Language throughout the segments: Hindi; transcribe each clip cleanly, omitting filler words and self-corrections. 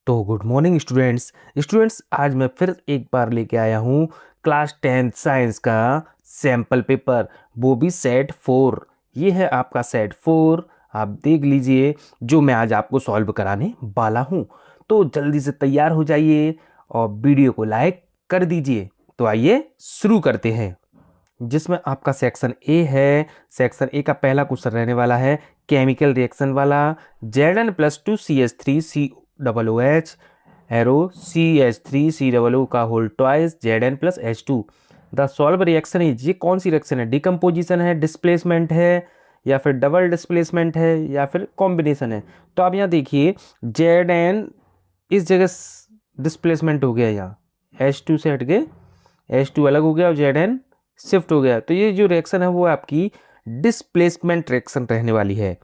तो गुड मॉर्निंग स्टूडेंट्स। आज मैं फिर एक बार लेके आया हूँ क्लास 10th साइंस का सैम्पल पेपर, वो भी सेट 4। ये है आपका सेट 4। आप देख लीजिए जो मैं आज आपको सॉल्व कराने वाला हूँ। तो जल्दी से तैयार हो जाइए और वीडियो को लाइक कर दीजिए। तो आइए शुरू करते हैं। जिसमें आपका सेक्शन ए है। सेक्शन ए का पहला क्वेश्चन रहने वाला है केमिकल रिएक्शन वाला। Zn+2CH3COOH एरो CH3COO का whole twice Zn+H2। The solve reaction is, ये कौन सी रिएक्शन है? डिकम्पोजिशन है, डिस्प्लेसमेंट है, या फिर डबल डिस्प्लेसमेंट है, या फिर कॉम्बिनेशन है? तो आप यहाँ देखिए Zn इस जगह डिस्प्लेसमेंट हो गया, यहाँ H2 से हट के H2 अलग हो गया और Zn शिफ्ट हो गया। तो ये जो रिएक्शन है वो आपकी डिस्प्लेसमेंट रिएक्शन रहने वाली है।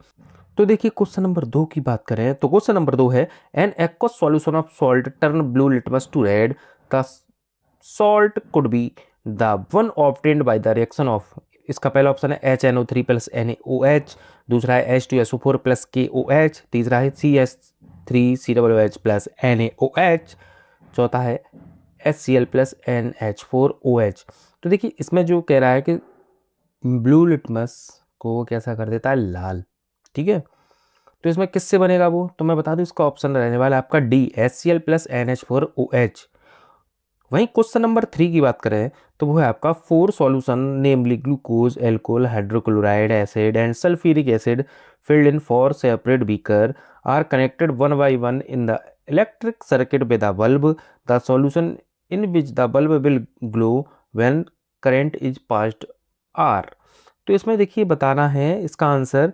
तो देखिए क्वेश्चन नंबर 2 की बात करें तो क्वेश्चन नंबर 2 है an aqueous solution of salt turn blue litmus to red. The salt could be the one obtained by the reaction of. इसका पहला ऑप्शन है HNO3 प्लस NaOH, दूसरा है H2SO4 प्लस KOH, तीसरा है CH3COOH प्लस NaOH, चौथा है HCl प्लस NH4OH। तो देखिए इसमें जो कह रहा है कि ब्लू लिटमस को कैसा कर देता है, लाल। ठीक है, तो इसमें किससे बनेगा वो, तो मैं बता दूं इसका ऑप्शन रहने वाला है आपका डी, HCl प्लस NH4OH। वहीं क्वेश्चन नंबर 3 की बात करें तो वो है आपका 4 solution namely glucose, alcohol, hydrochloride acid and sulphuric acid filled in 4 separate beaker are connected one by one in the electric circuit with a bulb. The solution in which the bulb will glow when current is passed are। तो इसमें देखिए बताना है इसका आंसर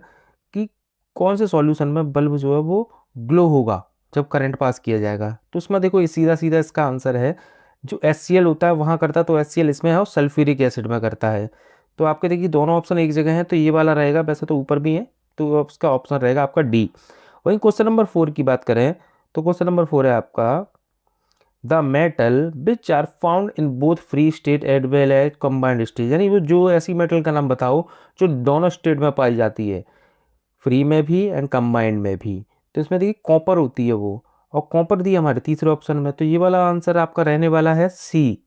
कि कौन से सॉल्यूशन में बल्ब जो है वो ग्लो होगा जब करंट पास किया जाएगा। तो उसमें देखो ये सीधा सीधा इसका आंसर है, जो HCl होता है वहाँ करता है तो HCl इसमें है और सल्फ्यूरिक एसिड में करता है। तो आपके देखिए दोनों ऑप्शन एक जगह हैं तो ये वाला रहेगा, वैसे तो ऊपर भी है, तो उसका ऑप्शन रहेगा आपका डी। वहीं क्वेश्चन नंबर 4 की बात करें तो क्वेश्चन नंबर 4 है आपका the metal which are found in both free state as well as combined state. यानी वो जो ऐसी मेटल का नाम बताओ जो दोनों स्टेट में पाई जाती है, फ्री में भी एंड कंबाइंड में भी। तो इसमें देखिए कॉपर होती है वो, और कॉपर दी हमारे तीसरे ऑप्शन में, तो ये वाला आंसर आपका रहने वाला है सी।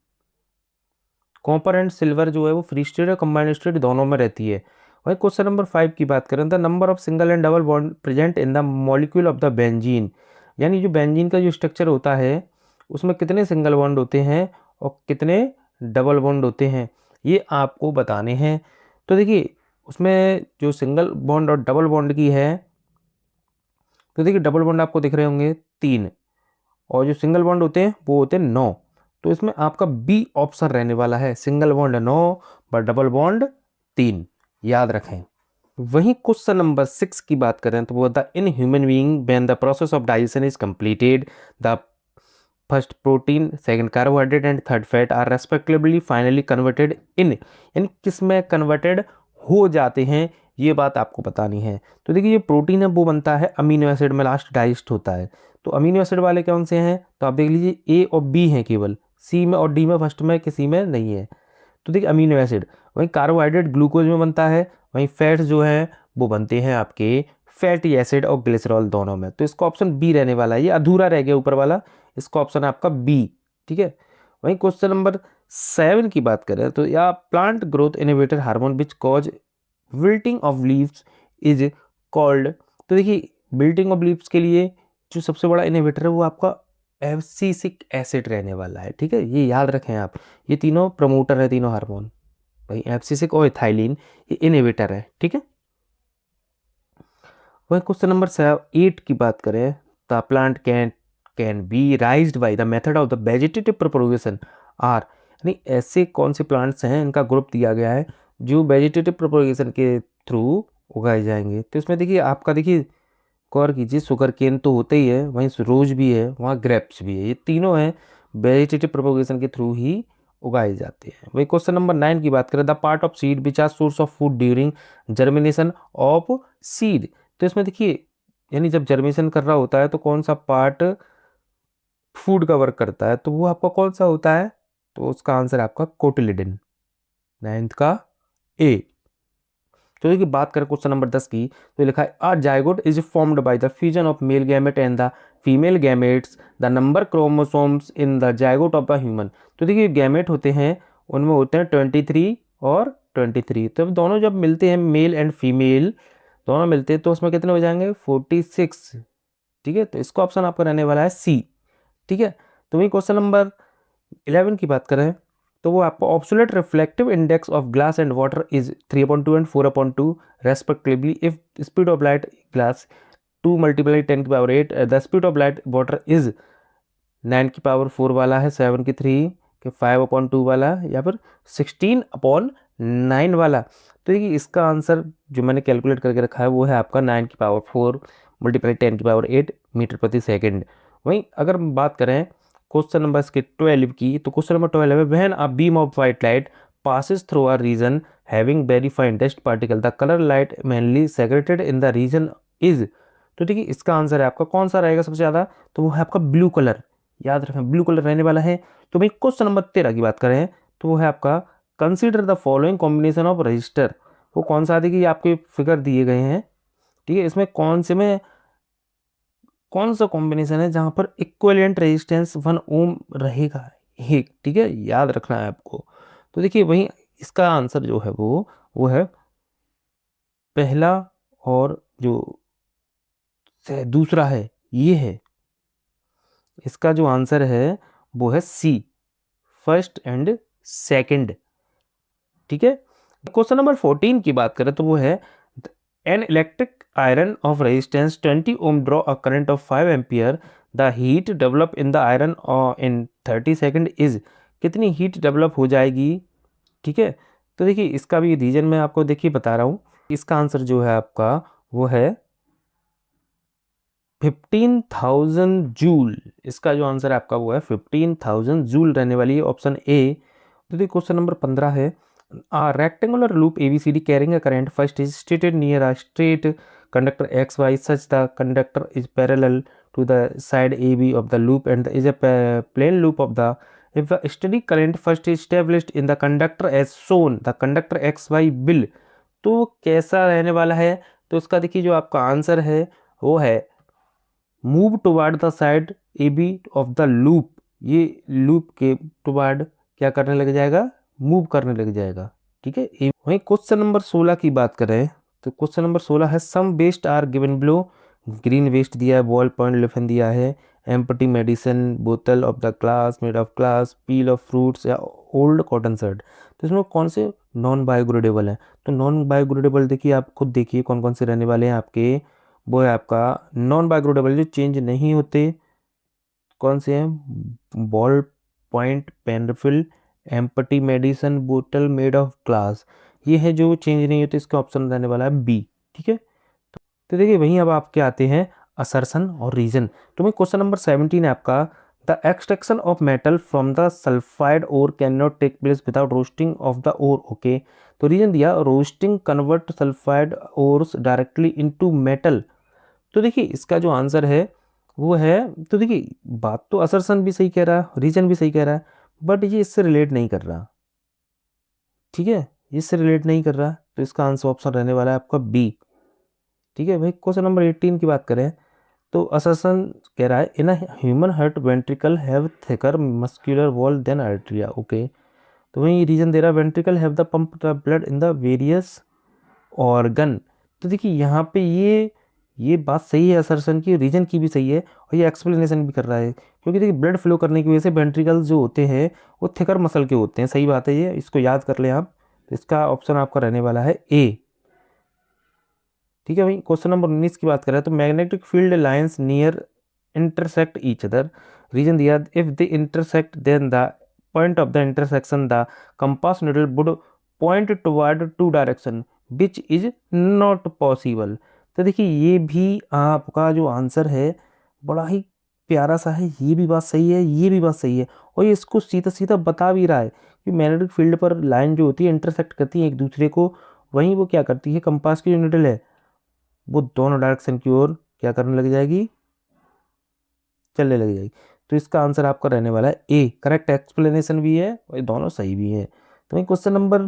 कॉपर एंड सिल्वर जो है वो फ्री स्टेट और कंबाइंड स्टेट दोनों में रहती है। वही क्वेश्चन नंबर 5 की बात करें the number of single and double bond present in the molecule of the benzene. यानी जो बेंजीन का जो स्ट्रक्चर होता है उसमें कितने सिंगल बॉन्ड होते हैं और कितने डबल बॉन्ड होते हैं, ये आपको बताने हैं। तो देखिए उसमें जो सिंगल बॉन्ड और डबल बॉन्ड की है, तो देखिए डबल बॉन्ड आपको दिख रहे होंगे 3, और जो सिंगल बॉन्ड होते हैं वो होते हैं 9। तो इसमें आपका बी ऑप्शन रहने वाला है, सिंगल बॉन्ड 9 पर डबल बॉन्ड 3, याद रखें। वहीं क्वेश्चन नंबर 6 की बात करें तो वो the in human being when the process of digestion is completed the first protein, second carbohydrate and third fat are respectively finally converted in. यानी किस में कन्वर्टेड हो जाते हैं, ये बात आपको बतानी है। तो देखिए ये प्रोटीन है वो बनता है अमीनो एसिड में, लास्ट डाइजेस्ट होता है। तो अमीनो एसिड वाले कौन से हैं, तो आप देख लीजिए ए और बी हैं केवल, सी में और डी में फर्स्ट में किसी में नहीं है। तो देखिए अमीनो एसिड। वहीं कार्बोहाइड्रेट ग्लूकोज में बनता है, वहीं फैट्स जो है वो बनते हैं आपके फैटी एसिड और ग्लिसरॉल दोनों में। तो इसका ऑप्शन बी रहने वाला है, ये अधूरा रह गया ऊपर वाला, इसका ऑप्शन है आपका बी। ठीक है, वहीं क्वेश्चन नंबर 7 की बात करें तो या plant growth inhibitor hormone which cause wilting of leaves is called. तो देखिए विल्टिंग ऑफ लीव्स के लिए जो सबसे बड़ा इनिबिटर है वो आपका एब्सिसिक एसिड रहने वाला है। ठीक है, ये याद रखें आप, ये तीनों प्रमोटर है, तीनों हार्मोन, भाई एब्सिसिक और इथाइलिन ये इनहिबिटर है। ठीक है, वही क्वेश्चन नंबर 8 की बात करें the plant can be raised by the method of the vegetative propagation are. यानी ऐसे कौन से प्लांट्स हैं, इनका ग्रुप दिया गया है जो वेजिटेटिव प्रोपगेशन के थ्रू उगाए जाएंगे। तो इसमें देखिए आपका देखिए गौर कीजिए, शुगर केन तो होते ही है, वहीं रोज भी है, वहाँ ग्रेप्स भी है, ये तीनों हैं वेजिटेटिव प्रोपगेशन के थ्रू ही उगाए जाते हैं। वही क्वेश्चन नंबर 9 की बात करें the part of seed which are source of food during germination of seed. तो इसमें देखिए यानी जब जर्मिनेशन कर रहा होता है तो कौन सा पार्ट फूड का वर्क करता है, तो वो आपका कौन सा होता है, तो उसका आंसर है आपका कोटिलिडन, 9th का ए। तो देखिए बात करें क्वेश्चन नंबर 10 की, तो लिखा है a zygote is formed by the fusion of male gamete and the female gametes, the number chromosomes in the zygote of the human. तो देखिए गैमेट होते हैं, उनमें होते हैं 23 और 23। तो दोनों जब मिलते हैं, मेल एंड फीमेल दोनों मिलते हैं, तो उसमें कितने हो जाएंगे 46। ठीक है, तो इसका ऑप्शन आपका रहने वाला है सी। ठीक है, तो वही क्वेश्चन नंबर 11 की बात करें, तो वो आपको obsolete reflective index of glass and water is 3/2 and 4/2 respectively if speed of light glass 2 multiply 10⁸, the speed of light water is 9⁴ वाला है, 7 की 3 के 5/2 वाला, या फिर 16/9 वाला। तो देखिए इसका आंसर जो मैंने कैलकुलेट करके रखा है वो है आपका 9⁴ मल्टीप्लाई 10⁸ मीटर प्रति सेकेंड। वहीं अगर हम बात करें क्वेश्चन नंबर इसके 12 की, तो क्वेश्चन नंबर 12 है when a beam of white light passes through a region having very fine dust particle, the color light mainly secreted in the region is। तो देखिए इसका आंसर है आपका कौन सा रहेगा सबसे ज़्यादा, तो वो है आपका ब्लू कलर। याद रखें ब्लू कलर रहने वाला है। तो भाई क्वेश्चन नंबर 13 की बात करें, तो वो है आपका consider the following combination of register. वो कौन सा देखिए आपके फिगर दिए गए हैं। ठीक है, इसमें कौन सा कॉम्बिनेशन है जहां पर इक्विवेलेंट रेजिस्टेंस 1 ओम रहेगा एक। ठीक है, याद रखना है आपको। तो देखिए वही इसका आंसर जो है वो है पहला, और जो दूसरा है ये है, इसका जो आंसर है वो है सी, फर्स्ट एंड सेकंड। ठीक है, क्वेश्चन नंबर 14 की बात करें, तो वो है an electric iron of resistance 20 ohm draw a current of 5 ampere, the heat develop in the iron in 30 second is. कितनी हीट डेवलप हो जाएगी। ठीक है, तो देखिए इसका भी रीजन मैं आपको देखिए बता रहा हूँ। इसका आंसर जो है आपका वो है 15,000 जूल। इसका जो आंसर है आपका वो है 15,000 जूल रहने वाली है, ऑप्शन ए। तो देखिए क्वेश्चन नंबर 15 है a rectangular loop ABCD carrying a current first is stated near a straight conductor XY such the conductor is parallel to the side AB of the loop and is a plane loop of the, if the steady current first is established in the conductor as shown, the conductor XY will। तो कैसा रहने वाला है, तो उसका देखिए जो आपका आंसर है वो है move toward the side A B of the loop. ये लूप के टुवर्ड क्या करने लग जाएगा, मूव करने लग जाएगा। ठीक है, वहीं क्वेश्चन नंबर 16 की बात करें, तो क्वेश्चन नंबर 16 है some waste are given below. Green waste दिया है, बॉल पॉइंट लिफिन दिया है, एम्प्टी मेडिसिन, बोतल of the glass made of glass, peel of fruits, या ओल्ड कॉटन शर्ट। तो इसमें कौन से नॉन बायोग्रेडेबल है, तो नॉन बायोग्रेडेबल देखिए आप खुद देखिए कौन कौन से रहने वाले हैं आपके। वो है आपका नॉन बायोग्रेडेबल जो चेंज नहीं होते, कौन से हैं, ball point pen refill, empty medicine, बोतल मेड ऑफ ग्लास। ये है जो चेंज नहीं होते, इसका ऑप्शन रहने वाला है बी। ठीक है, तो देखिए वहीं अब आपके आते हैं असर्शन और रीजन। तो मैं क्वेश्चन नंबर 17 है आपका the extraction of metal from the sulphide ore can not take place without roasting of the ore. Okay, तो रीजन दिया roasting convert sulphide ores directly into metal. तो देखिए इसका जो आंसर है वो है, तो देखिए बात तो असर्शन भी सही कह रहा है, रीजन भी सही कह रहा है, बट ये इससे रिलेट नहीं कर रहा। ठीक है, इससे रिलेट नहीं कर रहा, तो इसका आंसर ऑप्शन रहने वाला है आपका बी। ठीक है भाई, क्वेश्चन नंबर 18 की बात करें, तो असर्शन कह रहा है in human heart ventricle have thicker muscular wall than atria. Okay, तो वही रीजन दे रहा है ventricle have the pump the blood in the various organ. तो देखिए यहाँ पे ये बात सही है असर्शन की, रीजन की भी सही है, और ये एक्सप्लेनेशन भी कर रहा है, क्योंकि देखिए ब्लड फ्लो करने की वजह से वेंट्रिकल्स जो होते हैं वो थिकर मसल के होते हैं। सही बात है, ये इसको याद कर लें आप। तो इसका ऑप्शन आपका रहने वाला है ए। ठीक है भाई, क्वेश्चन नंबर 19 की बात करें, तो magnetic field lines near intersect each other. Reason दिया if they intersect then the point of the intersection the compass needle would point toward two direction which is not possible. तो देखिए ये भी आपका जो आंसर है बड़ा ही प्यारा सा है, ये भी बात सही है, ये भी बात सही है, और ये इसको सीधा सीधा बता भी रहा है कि मैग्नेटिक फील्ड पर लाइन जो होती है इंटरसेक्ट करती है एक दूसरे को, वहीं वो क्या करती है, कंपास की जो निडल है वो दोनों डायरेक्शन की ओर क्या करने लग जाएगी, चलने लग जाएगी। तो इसका आंसर आपका रहने वाला है ए, करेक्ट एक्सप्लेनेशन भी है और ये दोनों सही भी है। तो वहीं क्वेश्चन नंबर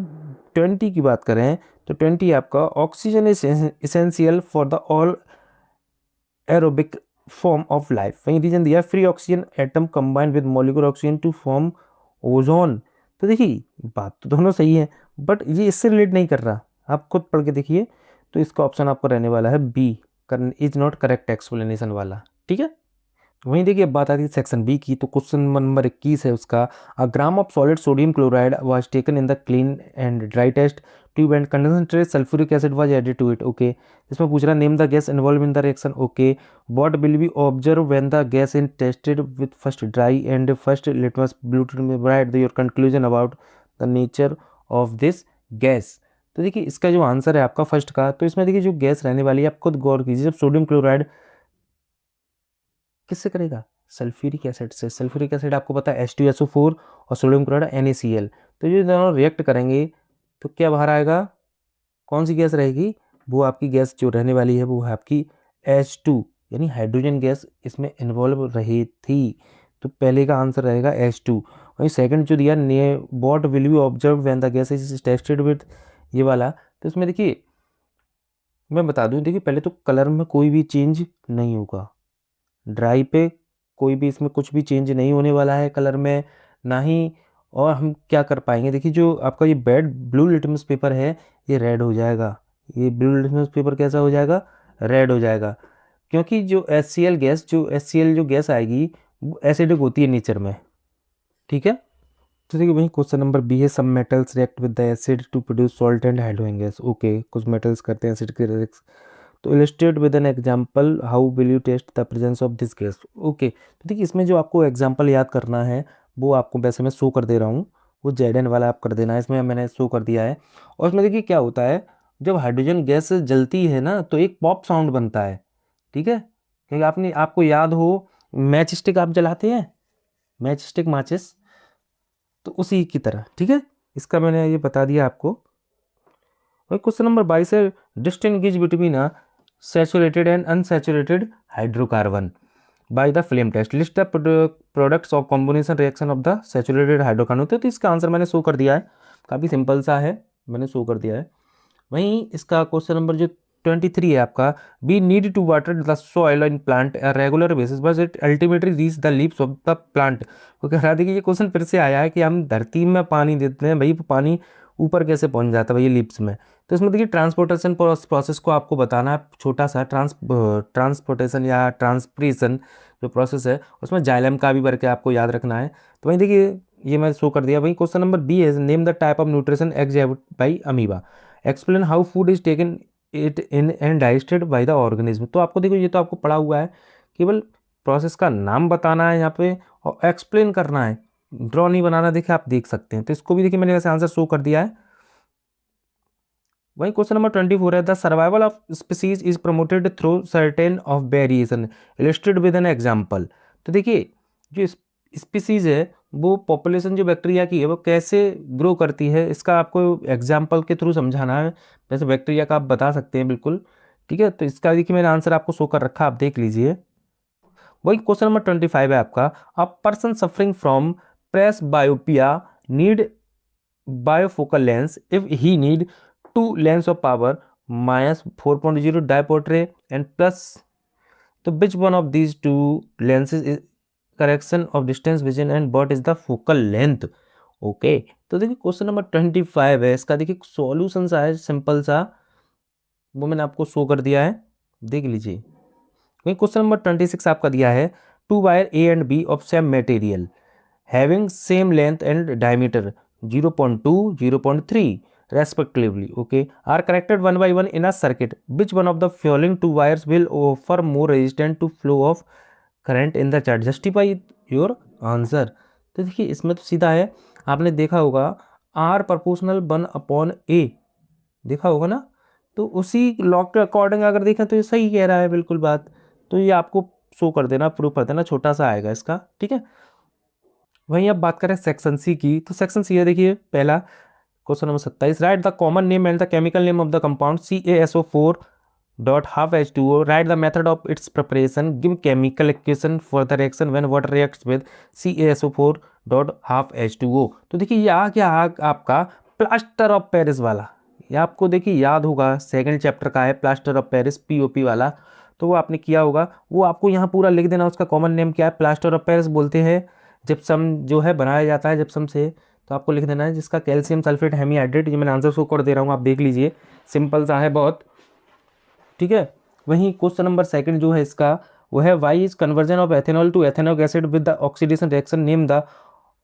20 की बात करें, तो 20 आपका oxygen is essential for the all aerobic form of life. वहीं रीजन दिया free oxygen atom combine with molecular oxygen to form ozone. तो देखिए बात तो दोनों सही है, बट ये इससे रिलेट नहीं कर रहा, आप खुद पढ़ के देखिए। तो इसका ऑप्शन आपको रहने वाला है B, is not correct explanation वाला। ठीक है, वहीं देखिए अब बात आती है सेक्शन बी की। तो क्वेश्चन नंबर 21 है उसका, a gram of solid sodium chloride was taken in the clean and dry test tube and concentrate sulphuric acid was added to it. Okay, इसमें पूछ रहा name the gas involve in the reaction. Okay, what will be observe when the gas in tested with first dry and first litmus bluetooth में write your conclusion about the nature of this gas. तो देखिए इसका जो आंसर है आपका फर्स्ट का, तो इसमें देखिए जो गैस रहने वाली है आप खुद गौर कीजिए। जब सोडियम क्लोराइड किससे करेगा, सल्फ्यूरिक एसिड से। सल्फ्यूरिक एसिड आपको पता है H2SO4 और सोडियम क्लोराइड NaCl। तो ये दोनों रिएक्ट करेंगे तो क्या बाहर आएगा, कौन सी गैस रहेगी, वो आपकी गैस जो रहने वाली है वो है आपकी H2, यानी हाइड्रोजन गैस इसमें इन्वॉल्व रही थी। तो पहले का आंसर रहेगा H2। वहीं सेकंड जो दिया ने what will you observe when the gas is tested with, ये वाला। तो इसमें देखिए मैं बता दूं, देखिए पहले तो कलर में कोई भी चेंज नहीं होगा, ड्राई पे कोई भी इसमें कुछ भी चेंज नहीं होने वाला है कलर में ना ही। और हम क्या कर पाएंगे, देखिए जो आपका ये ब्लू लिटमस पेपर है ये रेड हो जाएगा। ये ब्लू लिटमस पेपर कैसा हो जाएगा, रेड हो जाएगा, क्योंकि जो HCl गैस, जो HCl जो गैस आएगी वो एसिडिक होती है नेचर में। ठीक है, तो देखिए वही क्वेश्चन नंबर बी है, some metals react with the acid to produce salt and hydrogen gas. Okay, कुछ मेटल्स करते हैं एसिड के रिएक्शन। तो illustrate with an example how will you test the presence of this gas. Okay, तो देखिए इसमें जो आपको एग्जाम्पल याद करना है वो आपको वैसे मैं शो कर दे रहा हूँ, वो जेडन वाला आप कर देना है, इसमें मैंने शो कर दिया है। और इसमें देखिए क्या होता है, जब हाइड्रोजन गैस जलती है ना तो एक पॉप साउंड बनता है। ठीक है, क्योंकि आपको याद हो मैच स्टिक आप जलाते हैं, मैच स्टिक माचिस, तो उसी की तरह। ठीक है, इसका मैंने ये बता दिया आपको। और क्वेश्चन नंबर 22 है, distinguish between a saturated and unsaturated hydrocarbon by the flame test, list the products of combination reaction of the saturated hydrocarbon. तो इसका आंसर मैंने शो कर दिया है, काफ़ी सिंपल सा है, मैंने शो कर दिया है। वहीं इसका क्वेश्चन नंबर जो 23 है आपका, we need to water the soil in plant regular basis बस it ultimately reach the leaves of the plant. तो कह रहा था कि ये क्वेश्चन फिर से आया है कि हम धरती में पानी देते हैं भाई, पानी ऊपर कैसे पहुंच जाता है भाई लीव्स में। तो इसमें देखिए ट्रांसपोर्टेशन प्रोसेस को आपको बताना है, छोटा सा ट्रांसपोर्टेशन या ट्रांसप्रेशन जो प्रोसेस है उसमें जाइलम का भी वर्क है, आपको याद रखना है। तो वहीं देखिए ये मैं शो कर दिया। वहीं क्वेश्चन नंबर बी है, name the type of nutrition exhibit by amoeba, explain how food is taken it in and digested by the organism. तो आपको देखो ये तो आपको पढ़ा हुआ है, केवल प्रोसेस का नाम बताना है यहाँ पे और एक्सप्लेन करना है, ड्रॉ नहीं बनाना। देखिए आप देख सकते हैं, तो इसको भी देखिए मैंने वैसे आंसर शो कर दिया है। वही क्वेश्चन नंबर 24 है, the survival of species is promoted through certain of variation, illustrate with an example. तो देखिए जो स्पीसीज है वो पॉपुलेशन जो बैक्टीरिया की है वो कैसे ग्रो करती है, इसका आपको एग्जाम्पल के थ्रू समझाना है। जैसे बैक्टीरिया का आप बता सकते हैं बिल्कुल। ठीक है, तो इसका देखिए मैंने आंसर आपको शो कर रखा, आप देख लीजिए। वही क्वेश्चन नंबर 25 है आपका, a person suffering from presbyopia need bifocal lens if he need two lens of power -4.0 dioptre and plus. तो which one of these two lenses is correction of distance vision and what is the focal length. Okay, तो देखिए क्वेश्चन नंबर 25 है, इसका देखिए सॉल्यूशन सा है सिंपल सा, वो मैंने आपको शो कर दिया है, देख लीजिए। वही क्वेश्चन नंबर 26 आपका दिया है, two wire A and B of same material having same length and diameter 0.2 0.3 respectively, okay, are connected one by one in a circuit, which one of the following two wires will offer more resistance to flow of current in the chart, justify your answer। तो देखिए इसमें तो सीधा है, आपने देखा होगा R प्रोपोर्शनल 1/A, देखा होगा ना, तो उसी लॉ के अकॉर्डिंग अगर देखें तो ये सही कह रहा है बिल्कुल बात। तो ये आपको शो कर देना, प्रूव कर देना, छोटा सा आएगा इसका। ठीक है, वहीं अब बात करें सेक्शन सी की, तो सेक्शन सी है देखिए पहला question number 27, right the common name and the chemical name of the compound CaSO4 dot half H2O, right the method of its preparation, give chemical equation for the reaction when water reacts with CaSO4 dot half H2O। तो देखिए ये आ गया आपका प्लास्टर ऑफ पेरिस वाला, ये आपको देखिए याद होगा, सेकंड चैप्टर का है प्लास्टर ऑफ पेरिस, पीओपी वाला, तो वो आपने किया होगा। वो आपको यहाँ पूरा लिख देना, उसका कॉमन नेम क्या है, प्लास्टर ऑफ पेरिस बोलते हैं जिप्सम जो है बनाया जाता है जिप्सम से। तो आपको लिख देना है जिसका कैल्शियम सल्फेट हेमीहाइड्रेट, ये मैंने आंसर शो कर दे रहा हूँ, आप देख लीजिए, सिंपल सा है बहुत, ठीक है। वहीं क्वेश्चन नंबर सेकंड जो है इसका, वो है why is conversion of ethanol to ethanoic acid with the oxidation reaction, name the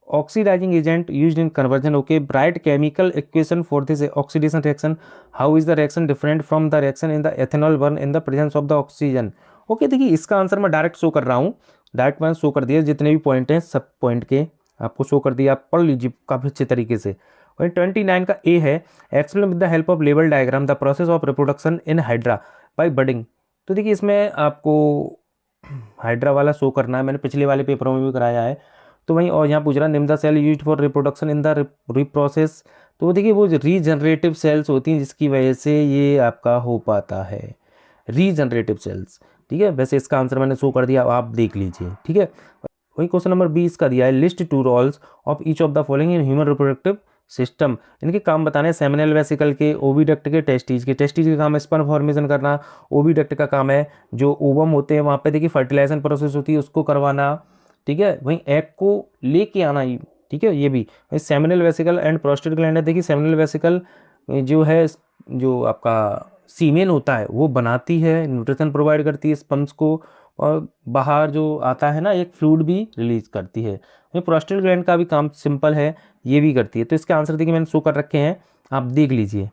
oxidizing agent used in conversion. Okay, write chemical equation for this oxidation reaction. How is the reaction different from the reaction in the ethanol burn in the presence of the oxygen? Okay देखिए इसका आंसर मैं डायरेक्ट शो कर रहा हूँ, डायरेक्ट मैंने शो कर दिया, जितने भी पॉइंट हैं सब पॉइंट के आपको शो कर दिया, आप पढ़ लीजिए काफ़ी अच्छे तरीके से। वही 29 का ए है, explain with the help of label diagram the process of reproduction in hydra by budding. तो देखिए इसमें आपको हाइड्रा वाला शो करना है, मैंने पिछले वाले पेपरों में भी कराया है। तो वहीं और यहाँ पूछ रहा है name the cell used for reproduction in the reprocess, तो देखिए वो रीजनरेटिव सेल्स होती हैं जिसकी वजह से ये आपका हो पाता है, रीजनरेटिव सेल्स, ठीक है। वैसे इसका आंसर मैंने शो कर दिया, आप देख लीजिए, ठीक है। वही क्वेश्चन नंबर 20 का दिया है, list two roles of each of the following in human reproductive system. इनके काम बताने हैं, सेमिनल वेसिकल के, ओविडक्ट के, टेस्टिज के। टेस्टिज का काम है स्पर्म फॉर्मेशन करना, ओविडक्ट का काम है जो ओवम होते हैं वहाँ पे देखिए फर्टिलाइजेशन प्रोसेस होती है उसको करवाना, ठीक है। वहीं एग को लेके आना, ठीक है, ये भी। वहीं seminal vesicle and prostate gland है, देखिए सेमिनल वेसिकल जो है, जो आपका सीमेन होता है वो बनाती है, न्यूट्रिशन प्रोवाइड करती है स्पर्म्स को, और बाहर जो आता है ना एक फ्लूइड भी रिलीज करती है। वहीं प्रोस्टेट ग्लैंड का भी काम सिंपल है, ये भी करती है। तो इसके आंसर देखिए मैंने शो कर रखे हैं, आप देख लीजिए।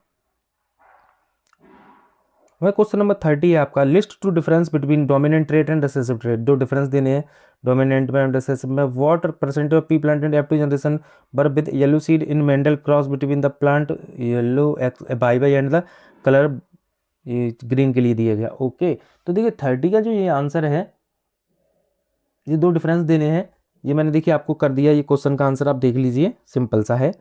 वह क्वेश्चन नंबर 30 है आपका, list two difference between dominant trait and recessive trait. दो डिफरेंस देने हैं डोमिनेंट में एंड रिसेसिव में। What percentage of P plant and F two generation bear with yellow seed in Mendel cross between the plant yellow by by and the colour green के लिए दिया गया। ओके, तो देखिए 30 का जो ये आंसर है, ये दो डिफरेंस देने हैं, ये मैंने देखिए आपको कर दिया, ये क्वेश्चन का आंसर आप देख लीजिए, सिंपल सा है।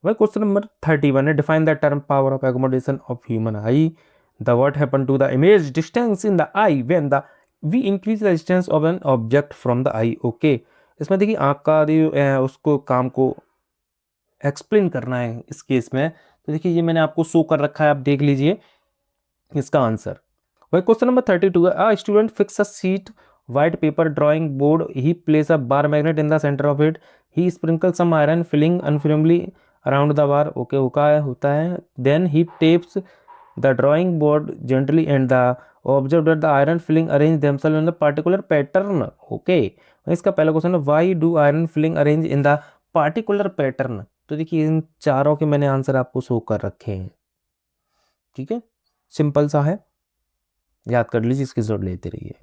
वह क्वेश्चन नंबर 31 है, define the term power of accommodation of human eye. The what happen to the image distance in the eye when the we increase the distance of an object from the eye. Okay, इसमें देखिए आँख का उसको काम को एक्सप्लेन करना है इस केस में। तो देखिए ये मैंने आपको शो कर रखा है, आप देख लीजिए इसका आंसर। वही क्वेश्चन नंबर 32 है, a student fix a seat white paper drawing board, he place a bar magnet in the center of it, he sprinkles some iron filling uniformly around the bar। Okay होता है then he tapes the drawing board gently and the observe that the iron filling arrange themselves in the particular pattern। Okay, इसका पहला क्वेश्चन है why do iron filling arrange in the particular pattern। तो देखिए इन चारों के मैंने आंसर आपको शो कर रखे हैं, ठीक है, सिंपल सा है, याद कर लीजिए, इसकी जरूरत लेते रहिए।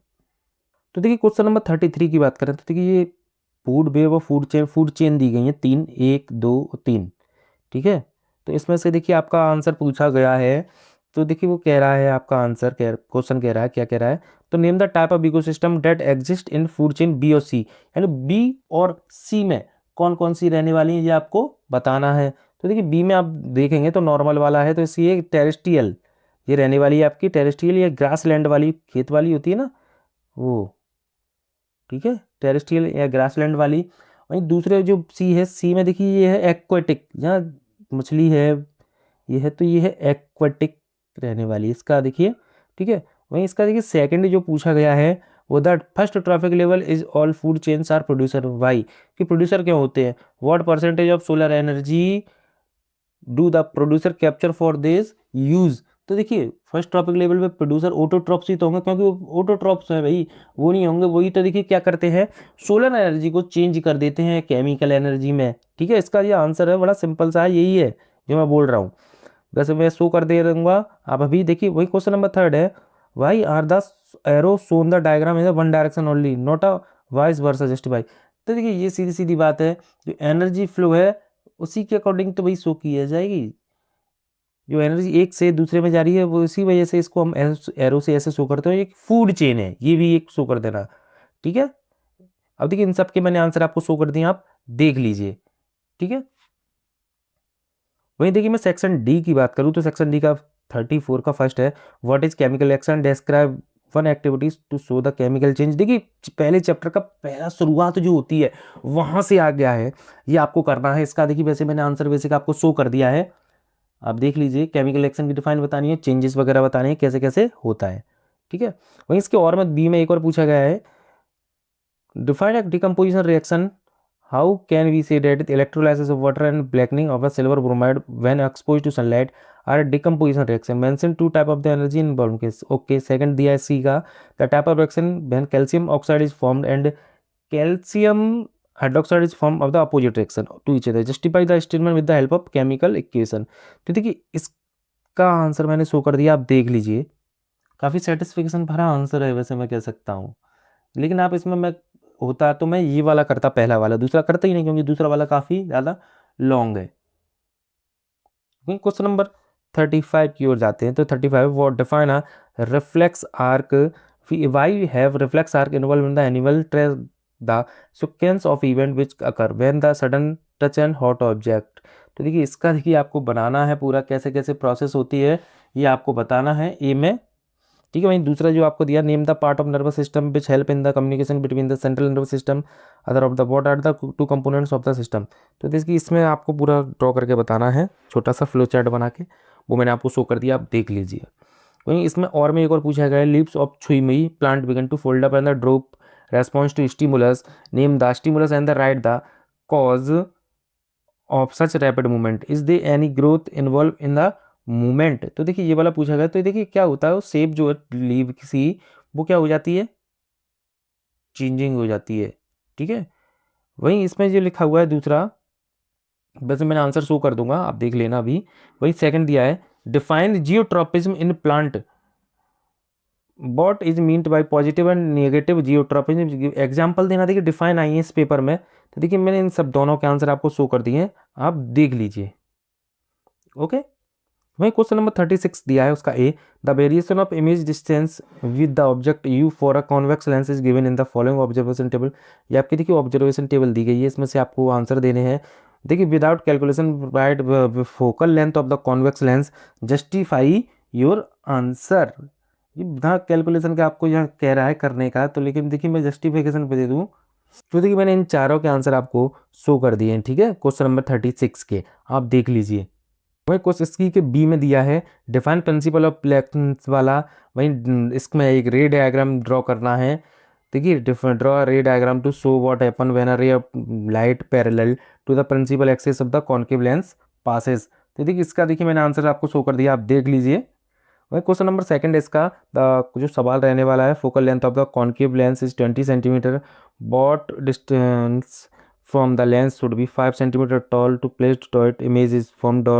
तो देखिए क्वेश्चन नंबर 33 की बात करें तो देखिए ये फूड वेब और फूड चेन दी गई है तीन, 1 2 और 3, ठीक है। तो इसमें से देखिए आपका आंसर पूछा गया है, तो देखिए वो कह रहा है आपका आंसर क्वेश्चन कह रहा है, क्या कह रहा है, तो name the type of ecosystem that exist in food chain B और सी, यानी बी और सी में कौन कौन सी रहने वाली है ये आपको बताना है। तो देखिए बी में आप देखेंगे तो नॉर्मल वाला है, तो इसलिए टेरेस्ट्रियल ये रहने वाली है आपकी, टेरेस्ट्रियल ये ग्रास लैंड वाली खेत वाली होती है ना वो, ठीक है, टेरेस्ट्रियल या ग्रासलैंड वाली। वहीं दूसरे जो सी है, सी में देखिए ये है एक्वाटिक, जहाँ मछली है ये है, तो ये है एक्वाटिक रहने वाली इसका देखिए, ठीक है। वहीं इसका देखिए सेकंड जो पूछा गया है वो the first trophic level is all food chains are producer, why कि प्रोड्यूसर क्यों होते हैं, what percentage of solar energy do the producer capture for this use. तो देखिए फर्स्ट टॉपिक लेवल पे प्रोड्यूसर ऑटोट्रॉप्स ही तो होंगे, क्योंकि वो ऑटोट्रॉप्स है भाई, वो नहीं होंगे, वही तो देखिए क्या करते हैं, सोलर एनर्जी को चेंज कर देते हैं केमिकल एनर्जी में, ठीक है। इसका ये आंसर है, बड़ा सिंपल सा है, यही है जो मैं बोल रहा हूँ, वैसे मैं शो कर दे दूंगा आप अभी। देखिए वही क्वेश्चन नंबर 3 है, why are the arrow son the diagram in one direction only not a vice versa justify. तो देखिए ये सीधी सीधी बात है, जो एनर्जी फ्लो है उसी के अकॉर्डिंग तो भाई शो की जाएगी, जो एनर्जी एक से दूसरे में जा रही है वो इसी वजह से इसको हम एरो से ऐसे शो करते हैं, एक फूड चेन है, ये भी एक शो कर देना, ठीक है। अब देखिए इन सब के मैंने आंसर आपको शो कर दिए, आप देख लीजिए, ठीक है। वहीं देखिए मैं सेक्शन डी की बात करूं तो सेक्शन डी का 34 का फर्स्ट है, what is chemical reaction, describe fun activities to show the chemical change. देखिए पहले चैप्टर का पहला शुरुआत जो होती है वहां से आ गया है, ये आपको करना है इसका। देखिए वैसे मैंने आंसर बेसिक आपको शो कर दिया है, आप देख लीजिए। केमिकल रिएक्शन की डिफाइन बतानी है, चेंजेस वगैरह बतानी है कैसे कैसे होता है, ठीक है। वहीं इसके और में बी में एक और पूछा गया है, define a decomposition reaction. How can we say that electrolysis of water and blackening of a silver bromide when exposed to sunlight are a decomposition reaction? Mention two type of the energy involved case. Okay, second दिया है C का, the type of reaction when calcium oxide is formed and calcium hydroxide is formed of the opposite reaction to each other. Justify the statement with the help of chemical equation. तो देखिए इसका आंसर मैंने शो कर दिया, आप देख लीजिए। काफ़ी सेटिस्फिकेशन भरा आंसर है वैसे मैं कह सकता हूँ, लेकिन आप इसमें मैं होता तो मैं ये वाला करता, पहला वाला, दूसरा करता ही नहीं क्योंकि दूसरा वाला काफ़ी ज़्यादा लॉन्ग है। क्वेश्चन नंबर 35 की ओर जाते हैं। तो 35, what define a reflex arc, why have reflex arc involve in the animal trace the sequence of event which occur when the sudden touch and hot object. तो देखिए इसका देखिए आपको बनाना है पूरा, कैसे कैसे प्रोसेस होती है ये आपको बताना है ए में, ठीक है। वहीं दूसरा जो आपको दिया, name the part of nervous system which help in the communication between the central nervous system other of the what are the two components of the system. तो देखिए इसमें आपको पूरा ड्रॉ करके बताना है, छोटा सा फ्लो चार्ट बना के, वो मैंने आपको शो कर दिया, आप देख लीजिए। वहीं इसमें और में एक और पूछा गया है, लीव्स ऑफ छुई plant began to fold up and the drop response to stimulus, name the stimulus and the write the cause of such rapid movement, is there any growth involve in the movement. तो देखिए ये वाला पूछा गया, तो देखिए क्या होता है, शेप जो है लीव की वो क्या हो जाती है, चेंजिंग हो जाती है, ठीक है। वहीं इसमें जो लिखा हुआ है दूसरा, वैसे मैंने आंसर शो कर दूंगा, आप देख लेना अभी। वही सेकंड दिया है, define geotropism in plant, what is meant by positive and negative geotropism, example देना। देखिए डिफाइन आई है इस पेपर में, तो देखिए मैंने इन सब दोनों के आंसर आपको शो कर दिए हैं, आप देख लीजिए, ओके। वहीं क्वेश्चन नंबर 36 दिया है उसका A, the variation of image distance with the object u for a convex lens is given in the following observation table. ये आपकी देखिए ऑब्जर्वेशन टेबल दी गई है, इसमें से आपको आंसर देने हैं। देखिए without calculation provide focal length of the convex lens, justify your answer. ये बिना कैलकुलेशन का आपको यहाँ कह रहा है करने का, तो लेकिन देखिए मैं जस्टिफिकेशन पे दे दूँ, तो देखिए मैंने इन चारों के आंसर आपको शो कर दिए हैं, ठीक है, क्वेश्चन नंबर 36 के, आप देख लीजिए। वही क्वेश्चन इसकी के बी में दिया है, डिफाइन प्रिंसिपल ऑफ इलेक्ट्रॉन्स वाला, वहीं इसमें एक रे डायग्राम ड्रॉ करना है। देखिए draw ray diagram to show what happen when a ray of light parallel to the principal axis of the concave lens passes. तो देखिए इसका देखिए मैंने आंसर आपको शो कर दिया, आप देख लीजिए। वही क्वेश्चन नंबर सेकंड इसका, द जो सवाल रहने वाला है, focal length of the concave lens is 20 centimetre, what distance from the lens should be 5 centimeter tall to place dot image is from the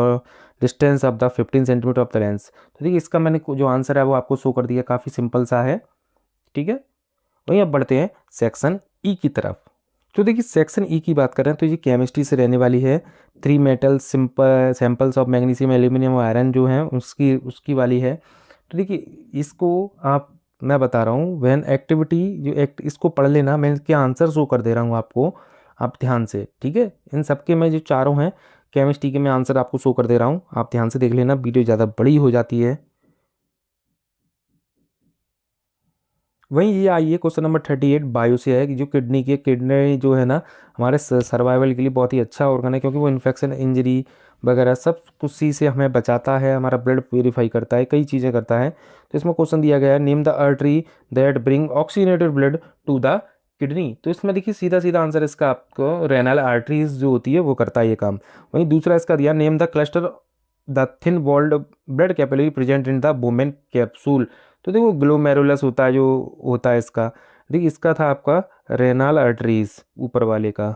distance of the 15 centimeter of the lens। तो देखिए इसका मैंने जो आंसर है वो आपको शो कर दिया, काफ़ी सिंपल सा है, ठीक है। वहीं अब बढ़ते हैं सेक्शन ई की तरफ। तो देखिए सेक्शन ई की बात करें तो ये केमिस्ट्री से रहने वाली है, 3 metal simple samples of magnesium aluminium और आयरन जो हैं उसकी उसकी वाली है। तो देखिए इसको आप, मैं बता रहा हूँ वैन एक्टिविटी जो एक्ट, इसको पढ़ लेना, मैं इसके आंसर शो कर दे रहा हूँ आपको, आप ध्यान से, ठीक है। इन सब के मैं जो चारों हैं केमिस्ट्री के मैं आंसर आपको शो कर दे रहा हूँ, आप ध्यान से देख लेना, वीडियो ज़्यादा बड़ी हो जाती है। वहीं ये आइए क्वेश्चन नंबर 38 बायो से है, कि जो किडनी की, किडनी जो है ना हमारे सर्वाइवल के लिए बहुत ही अच्छा ऑर्गन है, क्योंकि वो इन्फेक्शन इंजरी वगैरह सब कुछ सी से हमें बचाता है, हमारा ब्लड प्यूरिफाई करता है, कई चीज़ें करता है। तो इसमें क्वेश्चन दिया गया है, name the artery that bring oxygenated blood to the kidney. तो इसमें देखिए सीधा सीधा आंसर इसका आपको रेनल आर्टरीज जो होती है वो करता है ये काम। वहीं दूसरा इसका दिया, name the cluster the thin walled blood capillary present in the women capsule. तो देखो ग्लोमेरुलस होता है जो होता है इसका, देखिए इसका था आपका रेनाल आर्टरीज ऊपर वाले का,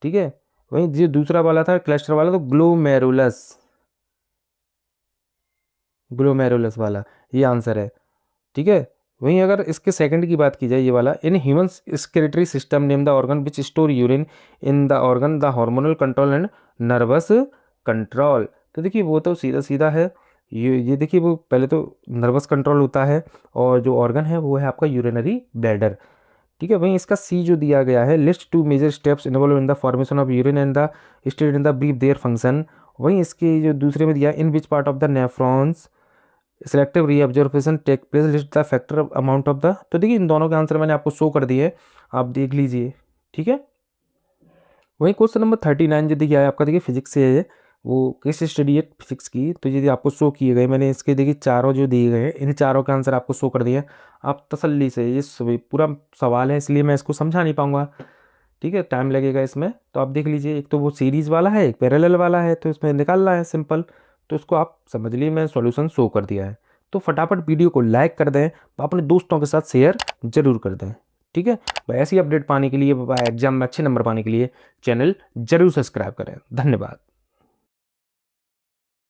ठीक है। वहीं जो दूसरा वाला था क्लस्टर वाला, तो ग्लोमेरुलस, ग्लोमेरुलस वाला ये आंसर है, ठीक है। वहीं अगर इसके सेकंड की बात की जाए, ये वाला, in human excretory system name the organ which store urine in the organ the hormonal control and nervous control. तो देखिए वो तो सीधा सीधा है, ये देखिए वो पहले तो नर्वस कंट्रोल होता है, और जो ऑर्गन है वो है आपका यूरिनरी ब्लैडर, ठीक है। वहीं इसका सी जो दिया गया है, list two major steps involve in the formation of urine and the state in the brief their function. वहीं इसके जो दूसरे में दिया, in which part of the nephrons selective reabsorption take place, list the factor amount of the. तो देखिए इन दोनों के आंसर मैंने आपको शो कर दिए है, आप देख लीजिए, ठीक है। वही क्वेश्चन नंबर 39 जो देखिए आपका, देखिए फिजिक्स से है, वो केस स्टडी है फिजिक्स की। तो ये आपको शो किए गए, मैंने इसके देखिए चारों जो दिए गए हैं, इन चारों का आंसर आपको शो कर दिया है। आप तसल्ली से, ये पूरा सवाल है इसलिए मैं इसको समझा नहीं पाऊंगा, ठीक है, टाइम लगेगा इसमें। तो आप देख लीजिए, एक तो वो सीरीज वाला है, एक पैरेलल वाला है, तो इसमें निकालना है सिंपल। तो इसको आप समझ लीजिए, मैं सॉल्यूशन शो कर दिया है। तो फटाफट वीडियो को लाइक कर दें, अपने दोस्तों के साथ शेयर जरूर कर दें, ठीक है। भाई ऐसी अपडेट पाने के लिए, एग्जाम में अच्छे नंबर पाने के लिए चैनल जरूर सब्सक्राइब करें। धन्यवाद।